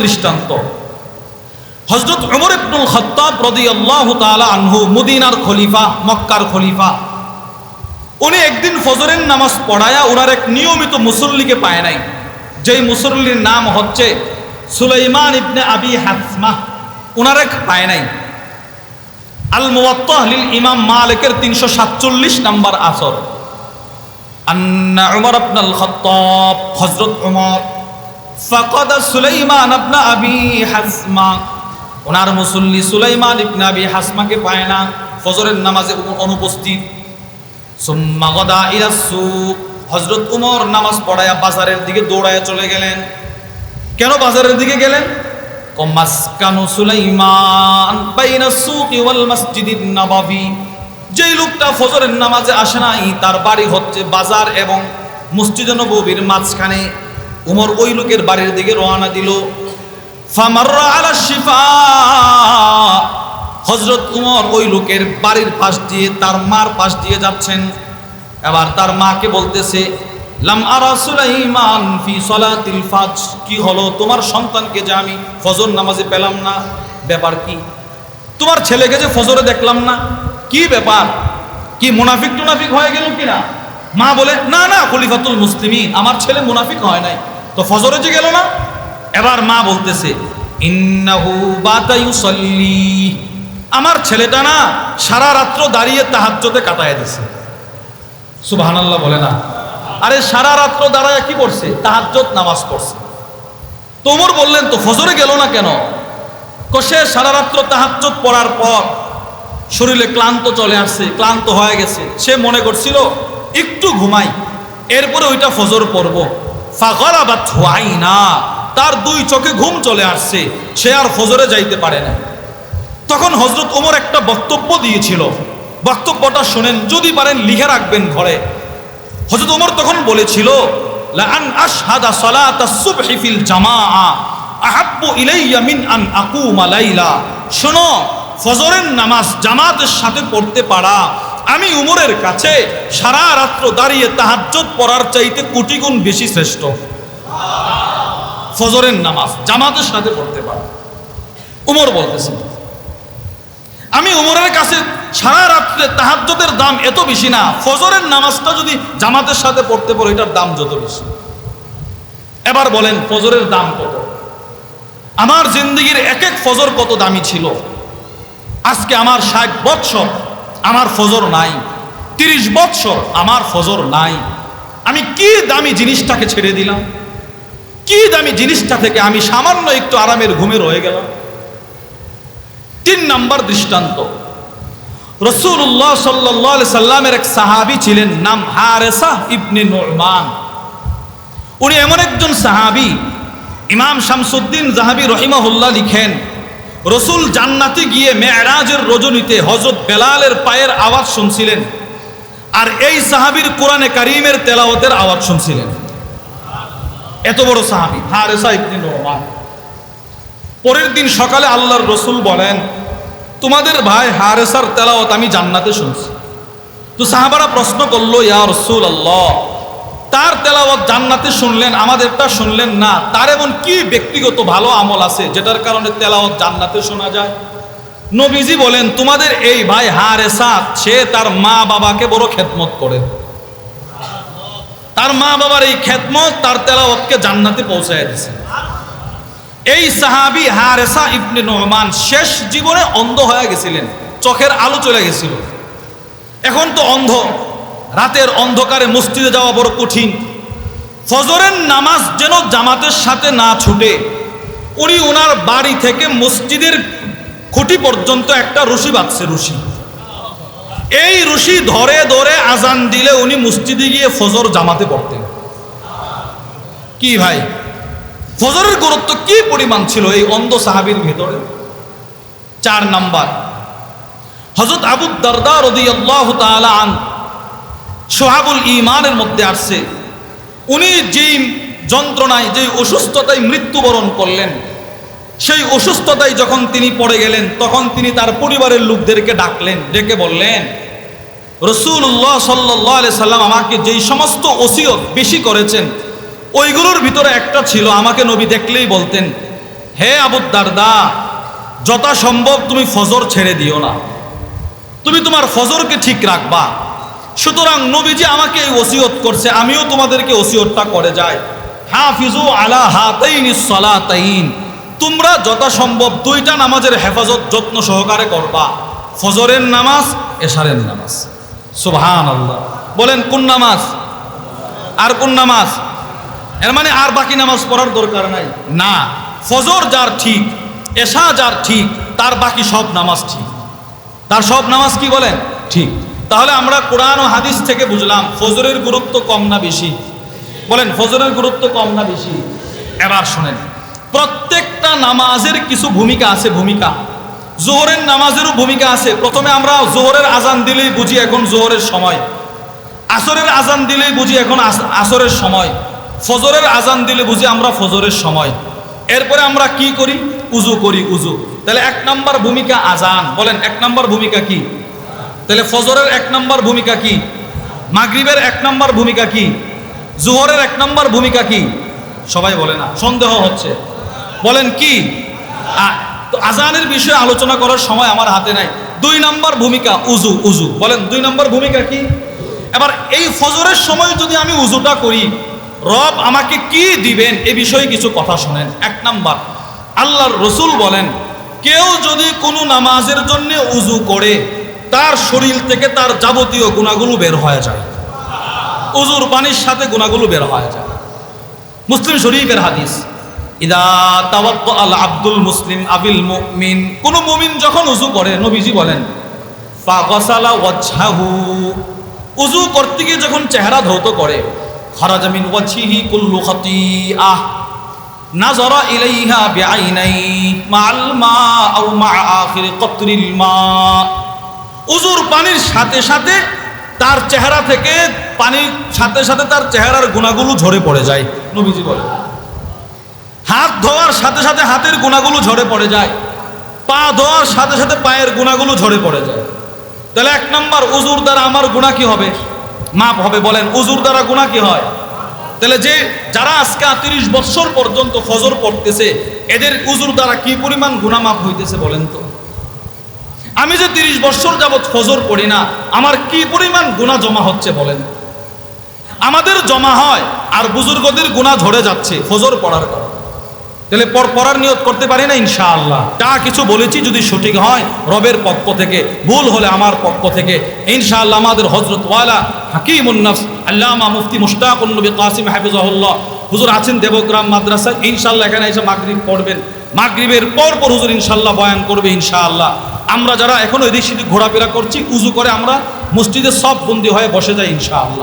দৃষ্টান্ত, হযরত ওমর ইবনুল খাত্তাব রাদিয়াল্লাহু তাআলা আনহু, মদিনার খলিফা, মক্কার খলিফা, উনি একদিন ফজরের নামাজ পড়ায়া ওনার এক নিয়মিত মুসল্লিকে পায় নাই, যেই মুসল্লির নাম হচ্ছে সুলাইমান ইবনে আবি হাসমা, ওনার এক পায় নাই। আল মুওয়াত্তা লিল ইমাম মালিকের 347 নাম্বার আসর। আন্না উমর ইবনুল খাত্তাব, হযরত ওমর, ফাকাদা সুলাইমান ইবনে আবি হাসমা, ওনার মুসল্লি সুলাইমান ইবনে আবি হাসমাকে পায় না, ফজরের নামাজে অনুপস্থিত। সুম্মা গাদা ইলা সুক, হযরত ওমর নামাজ পড়ায়া বাজারের দিকে দৌড়ায়া চলে গেলেন। কেন বাজারের দিকে গেলেন? মাসকানু সুলাইমান বাইনা সুকি ওয়াল মসজিদিন নববী, যেই লোকটা ফজরের নামাজে আসে নাই তার বাড়ি হচ্ছে বাজার এবং মসজিদে নববীর মাঝখানে। ওমর ওই লোকের বাড়ির দিকে রওনা দিল। ফামাররা আলা শিফা, হযরত ওমর ওই লোকের বাড়ির পাশ দিয়ে, তার মার পাশ দিয়ে যাচ্ছেন। এবার তার মাকে বলতেছে, লাম আরা সুলাইমান ফি সালাতিল ফাজর, কি হলো তোমার সন্তানকে যে আমি ফজর নামাজে পেলাম না, ব্যাপার কি? তোমার ছেলেকে যে ফজরে দেখলাম না, কি ব্যাপার? কি মুনাফিক টুনাফিক হয়ে গেল কিনা? মা বলে, না না খলিফাতুল মুসলিমিন, আমার ছেলে মুনাফিক হয় নাই, তো ফজরে যে গেল না। এবার মা বলতেছে, ইন্নাহু বাতা ইউসাল্লি, আমার ছেলেটা না সারা রাত্র দাঁড়িয়ে তাহাজ্জুদে কাটায় দিছে। সুবহানাল্লাহ বলে না? আরে সারা রাত্র দাঁড়ায় কি করছে? তাহাজ্জুদ নামাজ পড়ছে। তো ওমর বললেন, তো ফজরে গেল না কেন? সে সারা রাত্র তাহাজ্জুদ পড়ার পর শরীরে ক্লান্ত চলে আসছে, ক্লান্ত হয়ে গেছে, সে মনে করছিল একটু ঘুমাই, এরপরে ওইটা ফজর পড়ব। ফাগারাবাত আইনা, তার দুই চোখে ঘুম চলে আসছে, সে আর ফজরে যাইতে পারে না। তখন হযরত ওমর একটা বক্তব্য দিয়েছিল, বক্তব্যটা শুনেন, যদি পারেন লিখে রাখবেন ঘরে। হযরত ওমর তখন বলেছিল, লা আন আশহাদা সালাতাস সুবহি ফিল জামাআ আহাব্বু ইলাইয়া মিন আন আকুমা লাইলা, শোনো, ফজরের নামাজ জামাতের সাথে পড়তে পারা আমি উমরের কাছে সারা রাত্র দাঁড়িয়ে তাহাজ্জুদ পড়ার চাইতে কোটি গুণ বেশি শ্রেষ্ঠ। ফজরের নামাজ জামাতের সাথে পড়তে পারা, উমর বলতেছেন, আমি উমরের কাছে সারা রাত্রে তাহাজ্জুদের দাম এত বেশি না, ফজরের নামাজটা যদি জামাতের সাথে পড়তে পারো এটার দাম যত বেশি। এবার বলেন ফজরের দাম কত? আমার জিন্দেগির এক এক ফজর কত দামি ছিল। আজকে আমার 60 বৎসর আমার ফজর নাই, 30 বৎসর আমার ফজর নাই। আমি কি দামি জিনিসটাকে ছেড়ে দিলাম, কি দামি জিনিসটা থেকে আমি সামান্য একটু আরামের ঘুমে রয়ে গেলাম। 3 নাম্বার দৃষ্টান্ত, রাসূলুল্লাহ সাল্লাল্লাহু আলাইহি সাল্লামের এক সাহাবী ছিলেন, নাম হারেসা ইবনে নুরমান। উনি এমন একজন সাহাবী, ইমাম শামসুদ্দিন যাহাবী রহিমাহুল্লাহ লিখেন, রাসূল জান্নাতে গিয়ে মেরাজের রজনীতে হযরত বেলালের পায়ের আওয়াজ শুনছিলেন, আর এই সাহাবীর কোরআনে কারীমের তেলাওয়াতের আওয়াজ শুনছিলেন। এত বড় সাহাবী হারেসা ইবনে নুরমান। পরের দিন সকালে আল্লাহর রাসূল বলেন, তোমাদের ভাই হারেসার তেলাওয়াত আমি জান্নাতে শুনছি। তো সাহাবারা প্রশ্ন করলো, ইয়া রাসূলুল্লাহ, তার তেলাওয়াত জান্নাতে শুনলেন, আমাদেরটা শুনলেন না, তার এমন কি ব্যক্তিগত ভালো আমল আছে যেটার কারণে তেলাওয়াত জান্নাতে শোনা যায়? নবীজি বলেন, তোমাদের এই ভাই হারেসা, সে তার মা বাবাকে বড় খেদমত করে, তার মা বাবার এই খেদমত তার তেলাওয়াতকে জান্নাতে পৌঁছায় দিয়েছে। এই সাহাবী হারেসা ইবনে নুরমান শেষ জীবনে অন্ধ হয়ে গেছিলেন, চোখের আলো চলে গেছিল। এখন তো অন্ধ, রাতের অন্ধকারে মসজিদে যাওয়া বড় কঠিন। ফজরের নামাজ যেন জামাতের সাথে না ছুটে, উনি ওনার বাড়ি থেকে মসজিদের খুঁটি পর্যন্ত একটা রশি বাঁধছে, রশি। এই রশি ধরে ধরে আজান দিলে উনি মসজিদে গিয়ে ফজর জামাতে পড়তেন। কি ভাই, ফজরের গুরুত্ব কি পরিমাণ ছিল এই অন্ধ সাহাবীর ভেতরে। 4 নাম্বার, হযরত আবু দারদা রাদিয়াল্লাহু তাআলা আন, শুআবুল ঈমানের মধ্যে আসছে, উনি যেই যন্ত্রণায়, যেই অসুস্থতায় মৃত্যুবরণ করলেন, সেই অসুস্থতায় যখন তিনি পড়ে গেলেন, তখন তিনি তার পরিবারের লোকদেরকে ডাকলেন, ডেকে বললেন, রাসূলুল্লাহ সাল্লাল্লাহু আলাইহি সাল্লাম আমাকে যেই সমস্ত ওসিয়ত বেশি করেছেন, ওইগুলোর ভিতরে একটা ছিল, আমাকে নবী দেখলেই বলতেন, হে আবু দারদা, যথাসম্ভব তুমি ফজর ছেড়ে দিও না, তুমি তোমার ফজরকে ঠিক রাখবা। সুতরাং নবীজি আমাকে এই ওসিয়ত করছে, আমিও তোমাদেরকে ওসিয়তটা করে যাই, হাফিজু আলা হাতাইনিস সালাতাইন, তোমরা যথাসম্ভব দুইটা নামাজের হেফাজত যত্ন সহকারে করবা, ফজরের নামাজ, এশারের নামাজ। সুবহানাল্লাহ। বলেন কোন নামাজ আর কোন নামাজ? এর মানে আর বাকি নামাজ পড়ার দরকার নাই না। ফজর যার ঠিক, এশা যার ঠিক, তার বাকি সব নামাজ ঠিক, তার সব নামাজ কি বলেন ঠিক। তাহলে আমরা কোরআন ও হাদিস থেকে বুঝলাম ফজরের গুরুত্ব কম না বেশি? বলেন ফজরের গুরুত্ব কম না বেশি? এবার শোনেন, প্রত্যেকটা নামাজের কিছু ভূমিকা আছে, ভূমিকা। জোহরের নামাজেরও ভূমিকা আছে। প্রথমে আমরা জোহরের আজান দিলেই বুঝি এখন জোহরের সময়, আসরের আজান দিলেই বুঝি এখন আসরের সময়, ফজরের আজান দিলে বুঝি আমরা ফজরের সময়। এরপরে আমরা কি করি? উজু করি, উজু। তাহলে এক নাম্বার ভূমিকা আজান। বলেন এক নাম্বার ভূমিকা কি? তাহলে ফজরের এক নাম্বার ভূমিকা কি? মাগরিবের এক নাম্বার ভূমিকা কি? জোহরের এক নাম্বার ভূমিকা কি? সবাই বলে না, সন্দেহ হচ্ছে। বলেন কি? তো আজানের বিষয়ে আলোচনা করার সময় আমার হাতে নাই। দুই নাম্বার ভূমিকা উজু, উজু। বলেন দুই নাম্বার ভূমিকা কি? এবার এই ফজরের সময় যদি আমি উজুটা করি, রব আমাকে কি দিবেন এ বিষয়ে কিছু কথা শোনেন। এক নাম্বার, আল্লাহর রসুল বলেন, কেউ যদি কোনো নামাজের জন্য উজু করে, তার শরীর থেকে তার যাবতীয় গুনাহগুলো বের হয়ে যায়। উজুর পানির সাথে গুনাহগুলো বের হয়ে যায়। মুসলিম শরীফের হাদিস, ইদা তাওয়াদ্দা আল আব্দুল মুসলিম আবিল মুমিন, কোন মুমিন যখন উজু করে, নবীজি বলেন, ফাগাসালা ওয়াজহাহু, উজু করতে গিয়ে যখন চেহারা ধৌত করে, খারাজা মিন ওয়াজহিহি কুল্লু খাতিআহ নাযারা ইলাইহা বিআইনাই মাআল মা আও মা আখির কতরিল মা, উজুর পানির সাথে সাথে তার চেহারা থেকে, পানির সাথে সাথে তার চেহারার গুনাহগুলো ঝরে পড়ে যায়, নবীজি বলেন। হাত ধোয়ার সাথে সাথে হাতের গুনাহগুলো ঝরে পড়ে যায়, পা ধোয়ার সাথে সাথে পায়ের গুনাহগুলো ঝরে পড়ে যায়। তাহলে এক নাম্বার, উজুর দ্বারা আমার গুনাহ কি হবে? মাপ হবে। বলেন উজুর দ্বারা গুনাহ কি হয়? তাহলে যে যারা আজকে 30 বছর পর্যন্ত ফজর পড়তেছে, এদের উজুর দ্বারা কি পরিমাণ গুনাহ মাপ হইতেছে বলেন তো? আমি যে 30 বছর যাবৎ ফজর পড়ি না, আমার কি পরিমাণ গুনাহ জমা হচ্ছে বলেন? আমাদের জমা হয়, আর বুজুর্গদের গুনাহ ঝরে যাচ্ছে ফজর পড়ার কারণে। তাহলে পড়ার নিয়ত করতে পারি না ইনশাআল্লাহ। যা কিছু বলেছি যদি সঠিক হয় রবের পক্ষ থেকে, ভুল হলে আমার পক্ষ থেকে, ইনশাআল্লাহ আমাদের হযরত ওয়ালা হাকিমুন নফস আল্লামা মুফতি মুশতাকুন নবী কাসিম হাফিজাহুল্লাহ হুজুর আছেন দেবগ্রাম মাদ্রাসায়। ইনশাআল্লাহ এখানে এসে মাগরিব পড়বেন, মাগরিবের পর হুজুর ইনশাআল্লাহ বয়ান করবে ইনশাআল্লাহ। আমরা যারা এখনো এদিক সেদিক ঘোরাফেরা করছি, উজু করে আমরা মসজিদে সব বন্দী হয়ে বসে যাই ইনশাআল্লাহ।